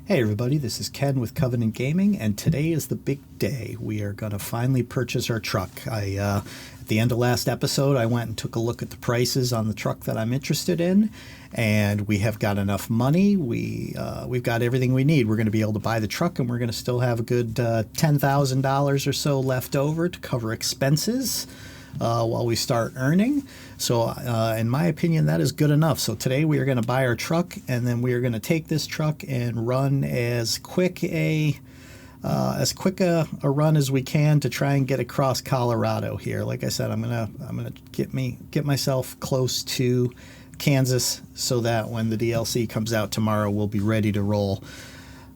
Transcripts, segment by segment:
Hey everybody, this is Ken with Covenant Gaming, and today is the big day. We are going to finally purchase our truck. At the end of last episode, I went and took a look at the prices on the truck that I'm interested in, and we have got enough money. We've got everything we need. We're going to be able to buy the truck, and we're going to still have a good $10,000 or so left over to cover expenses while we start earning. So in my opinion, that is good enough. So today we are going to buy our truck, and then we are going to take this truck and run as quick a run as we can to try and get across Colorado here. Like I said, I'm gonna get myself close to Kansas so that when the DLC comes out tomorrow, we'll be ready to roll.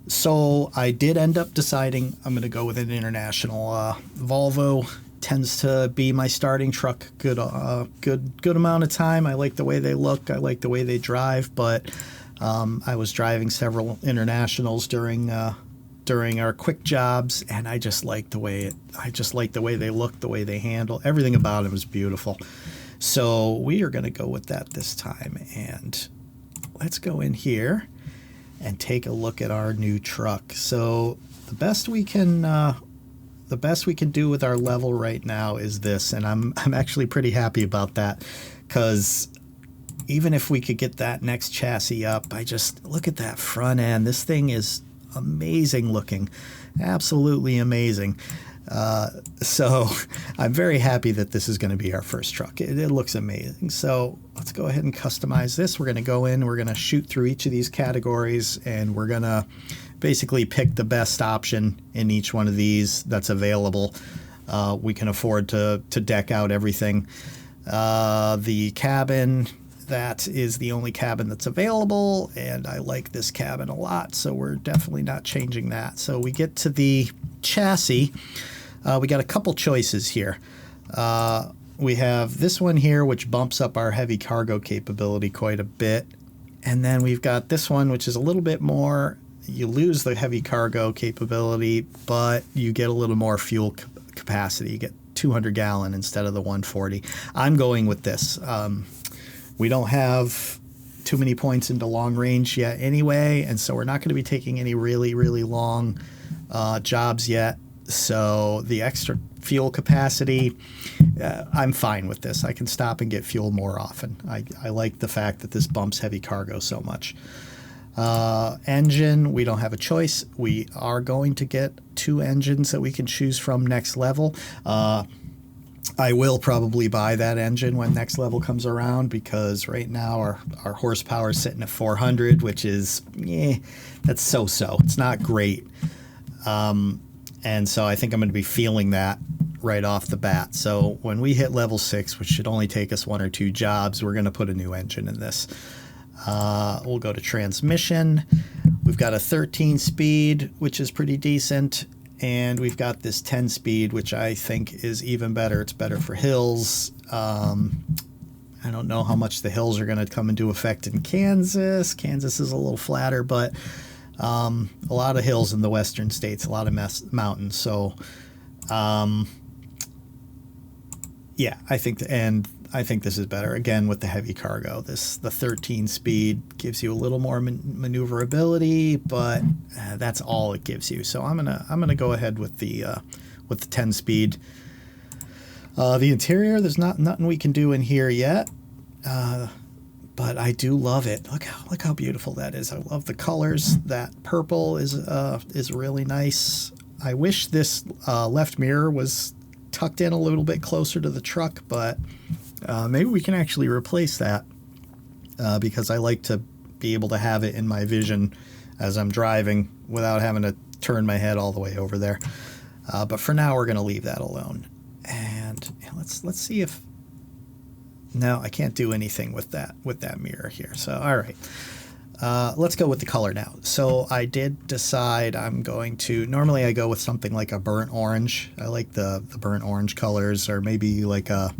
So I did end up deciding I'm going to go with an international. Volvo tends to be my starting truck. Good amount of time. I like the way they look. I like the way they drive. But I was driving several internationals during our quick jobs, and I just like the way they look, the way they handle. Everything about it was beautiful. So we are going to go with that this time. And let's go in here and take a look at our new truck. So the best we can do with our level right now is this, and I'm actually pretty happy about that, because even if we could get that next chassis up, I just look at that front end. This thing is amazing looking, absolutely amazing. So I'm very happy that this is going to be our first truck. It looks amazing. So let's go ahead and customize this. We're going to go in, we're going to shoot through each of these categories, and we're going to basically pick the best option in each one of these that's available. We can afford to deck out everything. The cabin, that is the only cabin that's available, and I like this cabin a lot, so we're definitely not changing that. So we get to the chassis. We got a couple choices here. We have this one here, which bumps up our heavy cargo capability quite a bit, and then we've got this one, which is a little bit more. You lose the heavy cargo capability, but you get a little more fuel capacity. You get 200 gallon instead of the 140. I'm going with this. We don't have too many points into long range yet anyway, and so we're not going to be taking any really, really long jobs yet. So the extra fuel capacity, I'm fine with this. I can stop and get fuel more often. I like the fact that this bumps heavy cargo so much. Engine, we don't have a choice. We are going to get 2 engines that we can choose from next level. I will probably buy that engine when next level comes around, because right now our horsepower is sitting at 400, which is, that's so-so. It's not great. And so I think I'm going to be feeling that right off the bat. So when we hit level 6, which should only take us 1 or 2 jobs, we're going to put a new engine in this. We'll go to transmission. We've got a 13 speed, which is pretty decent. And we've got this 10 speed, which I think is even better. It's better for hills. I don't know how much the hills are going to come into effect in Kansas. Kansas is a little flatter, but a lot of hills in the western states, a lot of mountains. So, yeah, I think this is better. Again, with the heavy cargo, the 13 speed gives you a little more maneuverability, but that's all it gives you. So I'm gonna go ahead with the 10 speed. The interior, there's nothing we can do in here yet, but I do love it. Look how beautiful that is. I love the colors. That purple is really nice. I wish this left mirror was tucked in a little bit closer to the truck, but maybe we can actually replace that, because I like to be able to have it in my vision as I'm driving without having to turn my head all the way over there. But for now, we're going to leave that alone. And let's see if... No, I can't do anything with that mirror here. So, all right. Let's go with the color now. So I did decide I'm going to... Normally I go with something like a burnt orange. I like the burnt orange colors, or maybe like a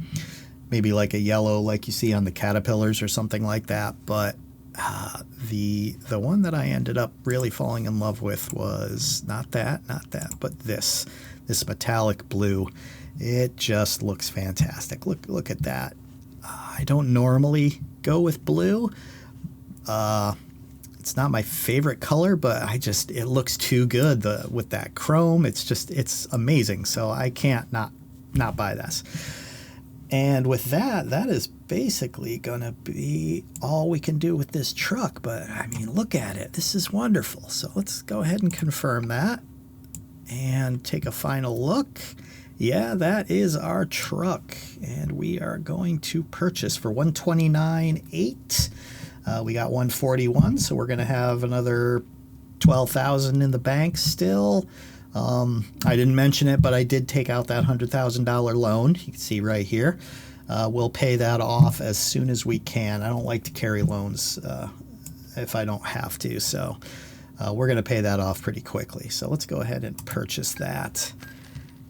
yellow like you see on the Caterpillars or something like that. But The one that I ended up really falling in love with was not that, but this metallic blue. It just looks fantastic. Look at that. I don't normally go with blue. It's not my favorite color, but it looks too good with that chrome. It's amazing. So I can't not buy this. And with that is basically gonna be all we can do with this truck. But I mean, look at it. This is wonderful. So let's go ahead and confirm that and take a final look. Yeah, that is our truck, and we are going to purchase for $129,800. We got 141, so we're going to have another 12,000 in the bank still. I didn't mention it, but I did take out that $100,000 loan. You can see right here. We'll pay that off as soon as we can. I don't like to carry loans if I don't have to, so we're going to pay that off pretty quickly. So let's go ahead and purchase that.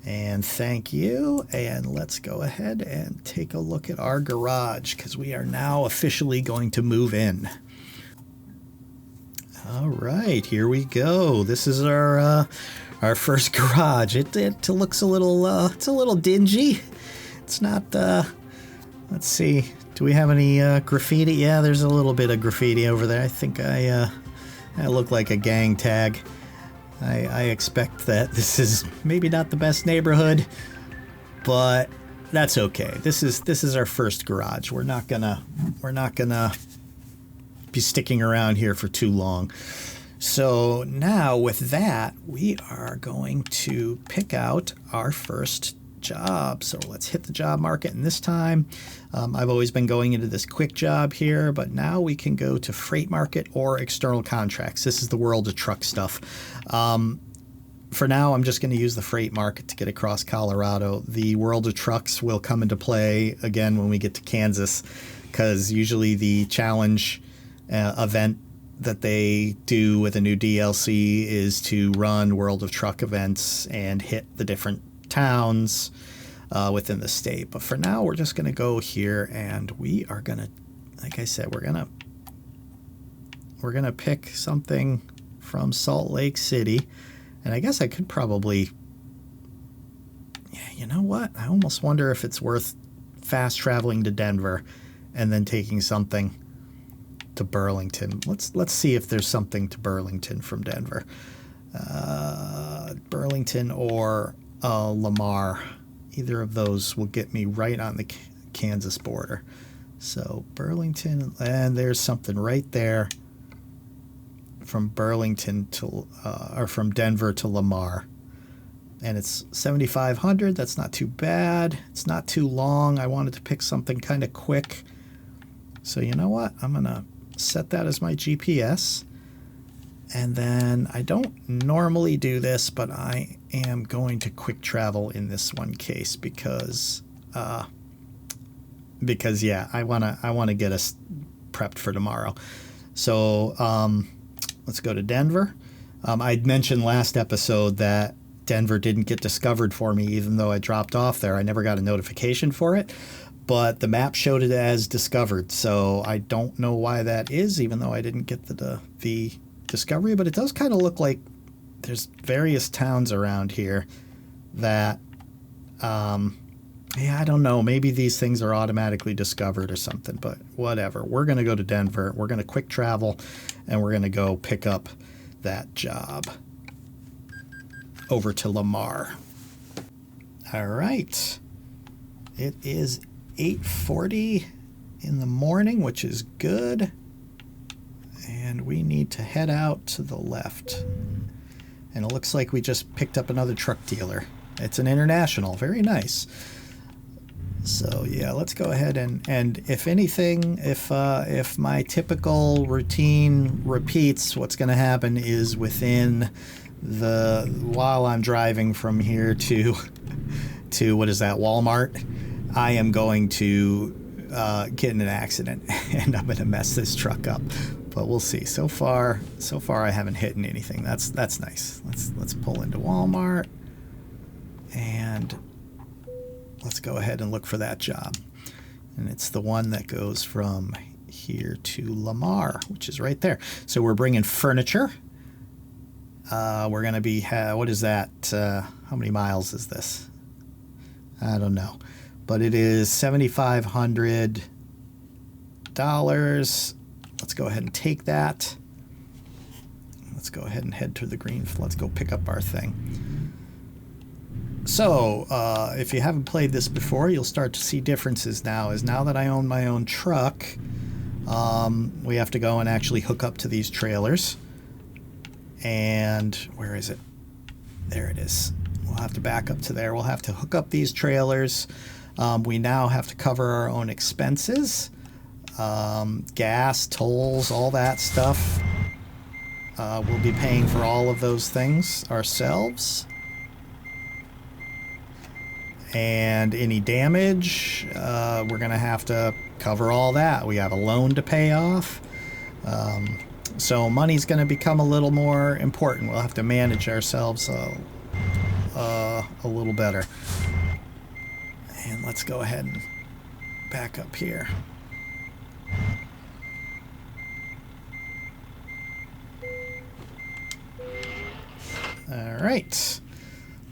And thank you. And let's go ahead and take a look at our garage, because we are now officially going to move in. All right, here we go. This is our first garage. It looks a little it's a little dingy. It's not. Let's see. Do we have any graffiti? Yeah, there's a little bit of graffiti over there. I think I look like a gang tag. I expect that this is maybe not the best neighborhood, but that's okay. This is our first garage. We're not gonna be sticking around here for too long. So now with that, we are going to pick out our first job. So let's hit the job market, and this time I've always been going into this quick job here, but now we can go to freight market or external contracts. This is the world of truck stuff. For now, I'm just going to use the freight market to get across Colorado. The world of trucks will come into play again when we get to Kansas, because usually the challenge event that they do with a new DLC is to run World of Truck events and hit the different towns within the state. But for now, we're just going to go here, and we are going to, like I said, we're going to pick something from Salt Lake City. And I guess I could probably, yeah, you know what? I almost wonder if it's worth fast traveling to Denver and then taking something to Burlington. Let's see if there's something to Burlington from Denver. Burlington or Lamar. Either of those will get me right on the Kansas border. So Burlington, and there's something right there from Burlington to, or from Denver to Lamar. And it's 7,500. That's not too bad. It's not too long. I wanted to pick something kind of quick. So you know what? I'm going to set that as my GPS. And then I don't normally do this, but I am going to quick travel in this one case because yeah, I wanna get us prepped for tomorrow. So let's go to Denver. I'd mentioned last episode that Denver didn't get discovered for me, even though I dropped off there. I never got a notification for it, but the map showed it as discovered. So I don't know why that is, even though I didn't get the discovery, but it does kind of look like there's various towns around here that, yeah, I don't know. Maybe these things are automatically discovered or something, but whatever. We're going to go to Denver. We're going to quick travel, and we're going to go pick up that job over to Lamar. All right. It is 8:40 in the morning, which is good. And we need to head out to the left. And it looks like we just picked up another truck dealer. It's an international. Very nice. So yeah, let's go ahead and if anything, if my typical routine repeats, what's going to happen is while I'm driving from here to what is that, Walmart, I am going to get in an accident and I'm going to mess this truck up. But we'll see. So far I haven't hit anything. That's nice. Let's pull into Walmart and let's go ahead and look for that job. And it's the one that goes from here to Lamar, which is right there. So we're bringing furniture. We're going to be, what is that? How many miles is this? I don't know. But it is $7,500. Let's go ahead and take that. Let's go ahead and head to the green. Let's go pick up our thing. So, if you haven't played this before, you'll start to see differences now. Now that I own my own truck, we have to go and actually hook up to these trailers. And where is it? There it is. We'll have to back up to there. We'll have to hook up these trailers. We now have to cover our own expenses. Gas, tolls, all that stuff. We'll be paying for all of those things ourselves. And any damage, we're going to have to cover all that. We have a loan to pay off. So money's going to become a little more important. We'll have to manage ourselves a little better. And let's go ahead and back up here. All right,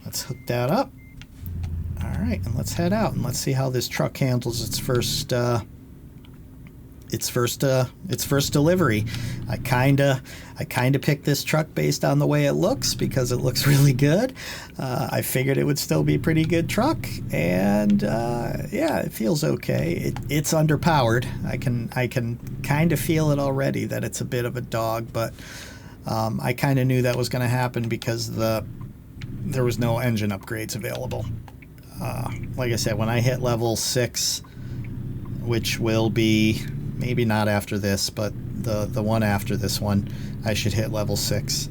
let's hook that up. All right, and let's head out and let's see how this truck handles its first delivery. I kinda picked this truck based on the way it looks because it looks really good. I figured it would still be a pretty good truck, and yeah, it feels okay. It's underpowered. I can kind of feel it already that it's a bit of a dog, but I kind of knew that was going to happen because there was no engine upgrades available. Like I said, when I hit level 6, which will be maybe not after this, but the one after this one, I should hit level 6.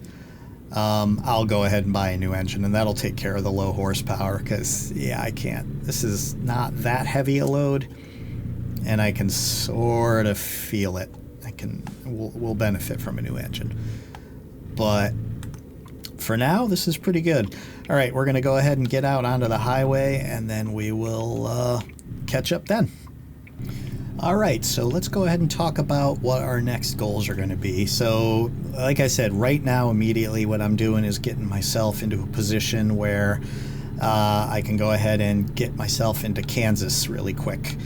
I'll go ahead and buy a new engine, and that'll take care of the low horsepower because, yeah, I can't. This is not that heavy a load, and I can sort of feel it. We'll benefit from a new engine. But for now, this is pretty good. All right, we're going to go ahead and get out onto the highway, and then we will catch up then. All right, so let's go ahead and talk about what our next goals are going to be. So, like I said, right now, immediately, what I'm doing is getting myself into a position where I can go ahead and get myself into Kansas really quick,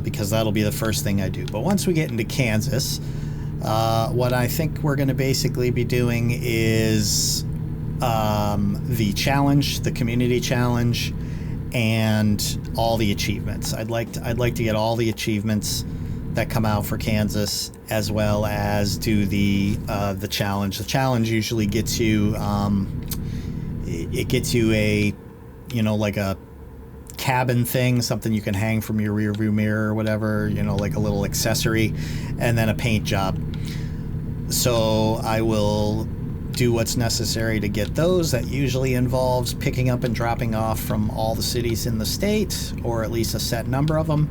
because that'll be the first thing I do. But once we get into Kansas, what I think we're going to basically be doing is the challenge, the community challenge, and all the achievements. I'd like to get all the achievements that come out for Kansas, as well as do the challenge. The challenge usually gets you it gets you a, like a cabin thing, something you can hang from your rear view mirror or whatever, like a little accessory, and then a paint job. So I will do what's necessary to get those. That usually involves picking up and dropping off from all the cities in the state, or at least a set number of them.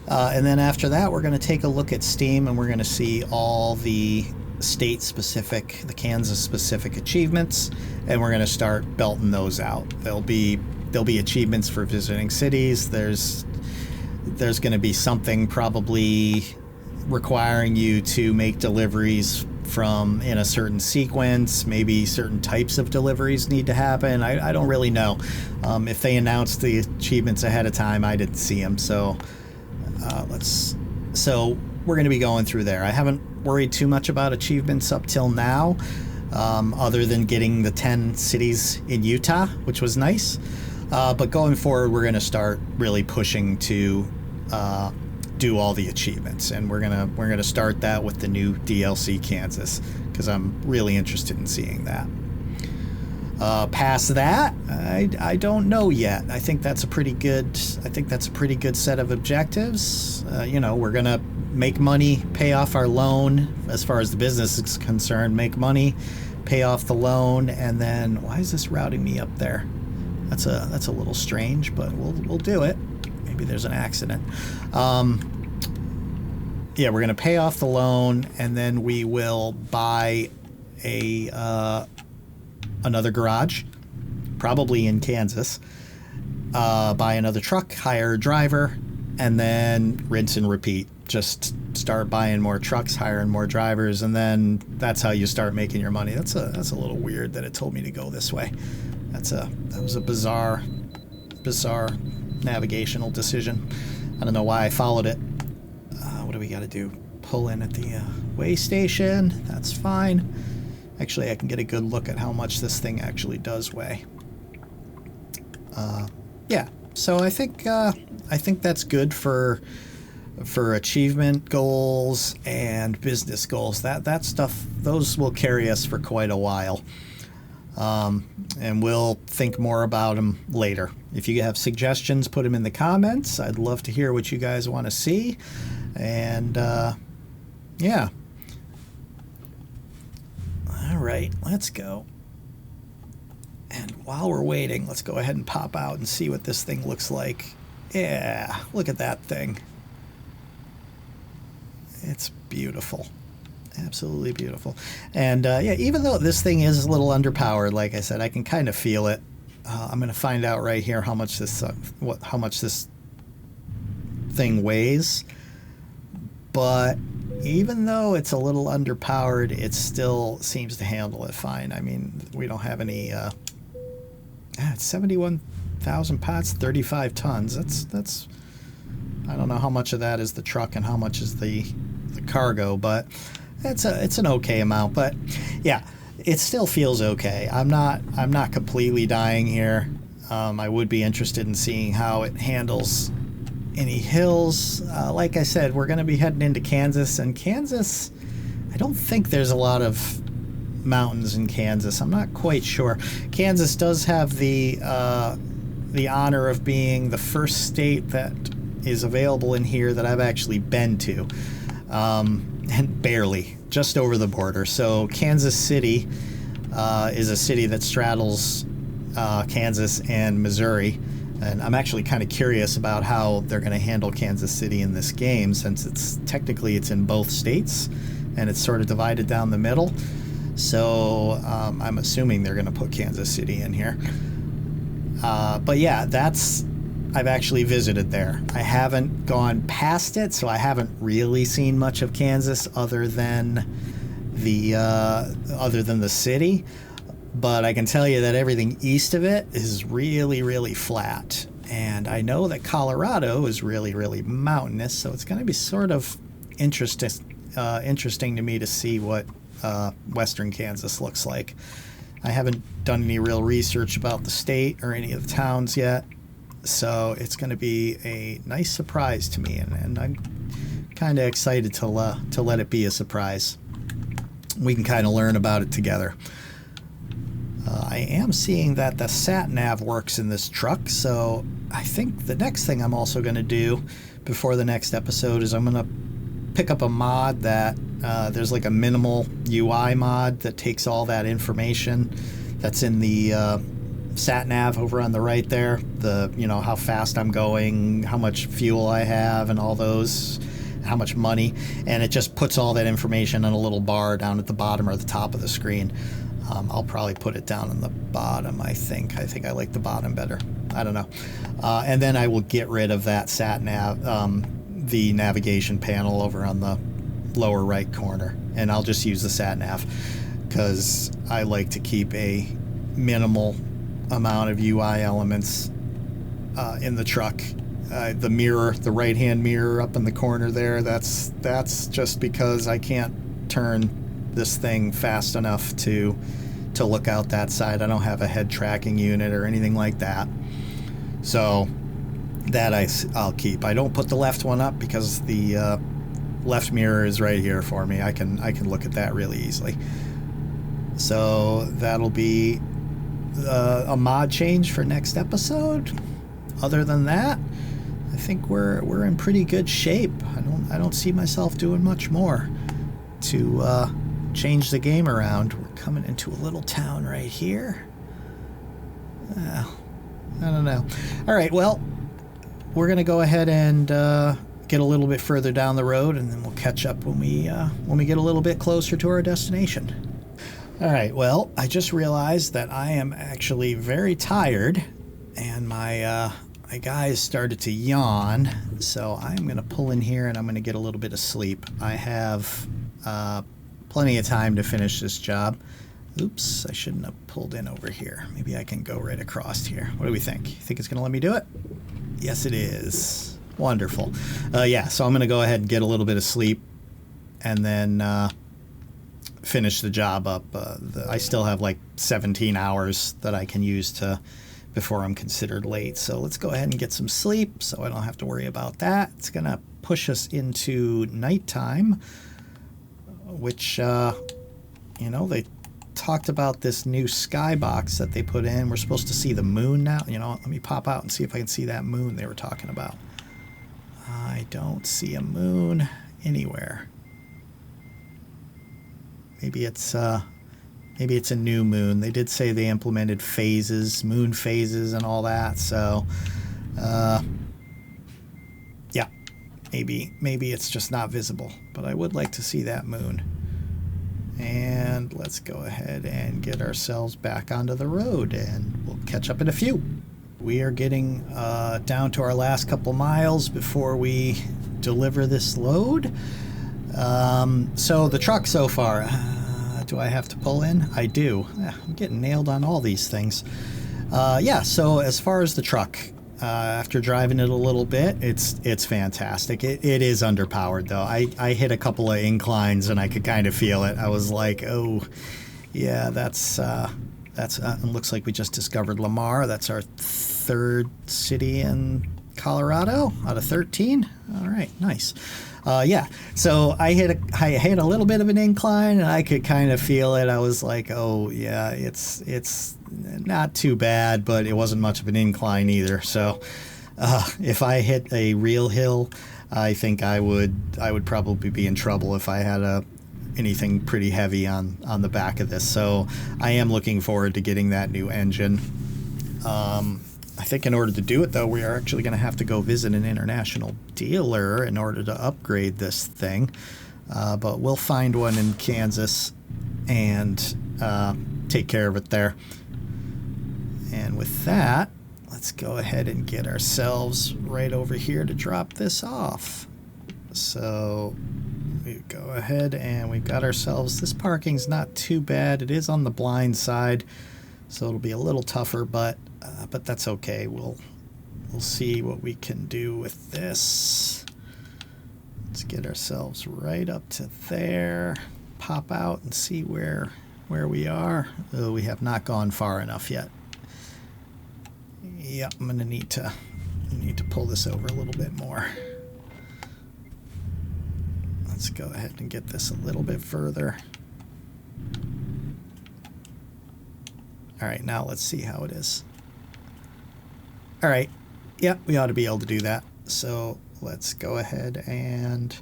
And then after that, we're going to take a look at Steam, and we're going to see all the state-specific, the Kansas-specific achievements, and we're going to start belting those out. There'll be achievements for visiting cities. There's going to be something probably requiring you to make deliveries from in a certain sequence. Maybe certain types of deliveries need to happen. I don't really know. If they announced the achievements ahead of time, I didn't see them. So we're going to be going through there. I haven't worried too much about achievements up till now, other than getting the 10 cities in Utah, which was nice. But going forward, we're going to start really pushing to do all the achievements, and we're gonna start that with the new DLC Kansas, because I'm really interested in seeing that. Past that, I don't know yet. I think that's a pretty good set of objectives. We're gonna make money, pay off our loan as far as the business is concerned. Make money, pay off the loan, and then why is this routing me up there? That's a little strange, but we'll do it. Maybe there's an accident. Yeah, we're going to pay off the loan, and then we will buy another garage, probably in Kansas. Buy another truck, hire a driver, and then rinse and repeat. Just start buying more trucks, hiring more drivers, and then that's how you start making your money. That's a little weird that it told me to go this way. That was a bizarre navigational decision. I don't know why I followed it. What do we got to do? Pull in at the way station. That's fine. Actually, I can get a good look at how much this thing actually does weigh. Yeah. So I think that's good for achievement goals and business goals. That stuff, those will carry us for quite a while. And we'll think more about them later. If you have suggestions, put them in the comments. I'd love to hear what you guys want to see. And yeah. All right, let's go. And while we're waiting, let's go ahead and pop out and see what this thing looks like. Yeah, look at that thing. It's beautiful. Absolutely beautiful. And yeah, even though this thing is a little underpowered, like I said, I can kind of feel it. I'm going to find out right here how much this thing weighs. But even though it's a little underpowered, it still seems to handle it fine. I mean, we don't have any. It's 71,000 pounds, 35 tons. That's. I don't know how much of that is the truck and how much is the cargo, but it's an okay amount. But yeah, it still feels okay. I'm not completely dying here. I would be interested in seeing how it handles any hills. Like I said, we're going to be heading into Kansas, and Kansas, I don't think there's a lot of mountains in Kansas. I'm not quite sure. Kansas does have the honor of being the first state that is available in here that I've actually been to, and barely, just over the border. So Kansas City is a city that straddles Kansas and Missouri. And I'm actually kind of curious about how they're going to handle Kansas City in this game, since it's in both states and it's sort of divided down the middle. So I'm assuming they're going to put Kansas City in here. But yeah, I've actually visited there. I haven't gone past it, so I haven't really seen much of Kansas other than the city. But I can tell you that everything east of it is really, really flat. And I know that Colorado is really, really mountainous, so it's going to be sort of interesting to me to see what western Kansas looks like. I haven't done any real research about the state or any of the towns yet, so it's going to be a nice surprise to me, and I'm kind of excited to let it be a surprise. We can kind of learn about it together. I am seeing that the sat-nav works in this truck, so I think the next thing I'm also going to do before the next episode is I'm going to pick up a mod that there's like a minimal UI mod that takes all that information that's in the sat-nav over on the right there, how fast I'm going, how much fuel I have, and all those, how much money, and it just puts all that information on a little bar down at the bottom or the top of the screen. I'll probably put it down on the bottom, I think. I think I like the bottom better. I don't know. And then I will get rid of that sat-nav, the navigation panel over on the lower right corner. And I'll just use the sat-nav because I like to keep a minimal amount of UI elements in the truck. The mirror, the right-hand mirror up in the corner there, that's just because I can't turn this thing fast enough to look out that side. I don't have a head tracking unit or anything like that, so that I'll keep. I don't put the left one up because the left mirror is right here for me. I can look at that really easily. So that'll be a mod change for next episode. Other than that, I think we're in pretty good shape. I don't see myself doing much more to change the game around. We're coming into a little town right here. I don't know. All right, well, we're going to go ahead and get a little bit further down the road, and then we'll catch up when we get a little bit closer to our destination. All right, well, I just realized that I am actually very tired, and my my guys started to yawn, so I'm going to pull in here and I'm going to get a little bit of sleep. I have plenty of time to finish this job. Oops, I shouldn't have pulled in over here. Maybe I can go right across here. What do we think? You think it's going to let me do it? Yes, it is. Wonderful. Yeah, so I'm going to go ahead and get a little bit of sleep and then finish the job up. I still have like 17 hours that I can use before I'm considered late. So let's go ahead and get some sleep so I don't have to worry about that. It's going to push us into nighttime, which, you know, they talked about this new skybox that they put in. We're supposed to see the moon now. You know, let me pop out and see if I can see that moon they were talking about. I don't see a moon anywhere. Maybe it's a new moon. They did say they implemented phases, moon phases and all that. So, yeah, maybe it's just not visible. But I would like to see that moon. And let's go ahead and get ourselves back onto the road, and we'll catch up in a few. We are getting down to our last couple miles before we deliver this load. So the truck so far, do I have to pull in? I do. I'm getting nailed on all these things. Yeah, so as far as the truck, after driving it a little bit, it's fantastic. It is underpowered though. I hit a couple of inclines and I could kind of feel it. I was like, oh, yeah, that's it looks like we just discovered Lamar. That's our third city in Colorado out of 13. All right, nice. Yeah, so I hit a little bit of an incline and I could kind of feel it. I was like, oh yeah, it's not too bad, but it wasn't much of an incline either. So if I hit a real hill, I think I would probably be in trouble if I had anything pretty heavy on the back of this. So I am looking forward to getting that new engine. I think in order to do it, though, we are actually going to have to go visit an international dealer in order to upgrade this thing. But we'll find one in Kansas and take care of it there. And with that, let's go ahead and get ourselves right over here to drop this off. So we go ahead and we've got ourselves, this parking's not too bad. It is on the blind side, so it'll be a little tougher, but that's okay. We'll see what we can do with this. Let's get ourselves right up to there. Pop out and see where we are. Oh, we have not gone far enough yet. Yep, I'm gonna need to pull this over a little bit more. Let's go ahead and get this a little bit further. All right, now let's see how it is. All right, yep, we ought to be able to do that. So let's go ahead and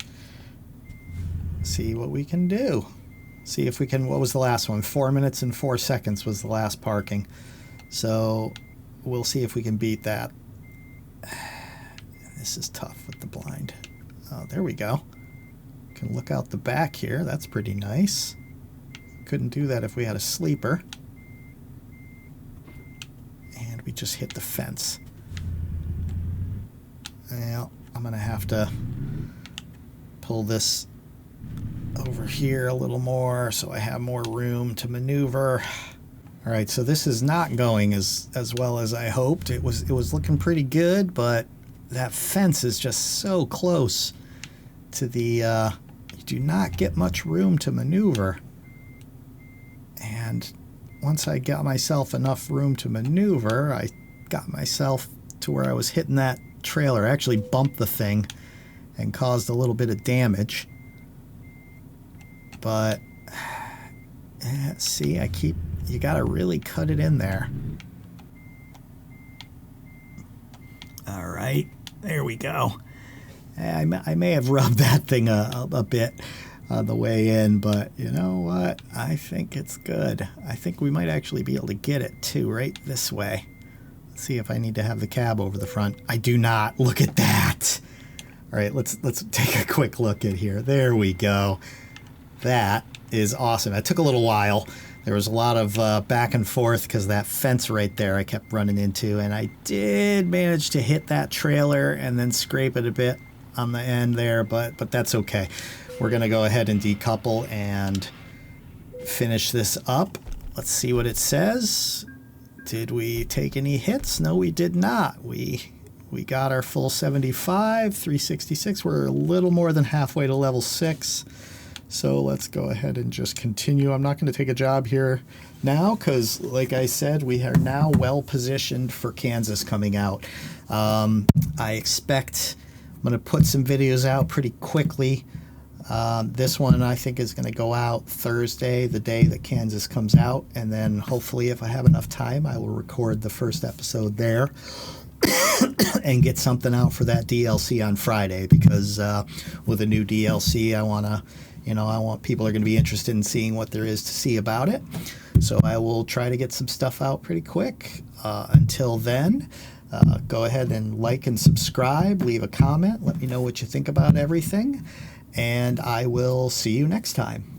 see what we can do. See if we can, what was the last one? 4 minutes and 4 seconds was the last parking. So we'll see if we can beat that. This is tough with the blind. Oh, there we go. Can look out the back here. That's pretty nice. Couldn't do that if we had a sleeper. And we just hit the fence. Well, I'm going to have to pull this over here a little more so I have more room to maneuver. All right, so this is not going as well as I hoped. It was looking pretty good, but that fence is just so close to the you do not get much room to maneuver. And once I got myself enough room to maneuver, I got myself to where I was hitting that trailer. I actually bumped the thing and caused a little bit of damage. But see, you gotta really cut it in there. All right, there we go. I may have rubbed that thing a bit on the way in, but you know what? I think it's good. I think we might actually be able to get it too, right this way. Let's see if I need to have the cab over the front. I do not. Look at that. All right, let's take a quick look at here. There we go. That is awesome. It took a little while. There was a lot of back and forth because that fence right there I kept running into, and I did manage to hit that trailer and then scrape it a bit on the end there, but that's okay. We're going to go ahead and decouple and finish this up. Let's see what it says. Did we take any hits? No, we did not. We got our full 75, 366. We're a little more than halfway to level 6. So let's go ahead and just continue. I'm not going to take a job here now because, like I said, we are now well positioned for Kansas coming out. I expect I'm going to put some videos out pretty quickly. This one I think is going to go out Thursday, the day that Kansas comes out. And then hopefully if I have enough time, I will record the first episode there and get something out for that DLC on Friday because with a new DLC, I want people are going to be interested in seeing what there is to see about it. So I will try to get some stuff out pretty quick. Until then, go ahead and like and subscribe, leave a comment, let me know what you think about everything, and I will see you next time.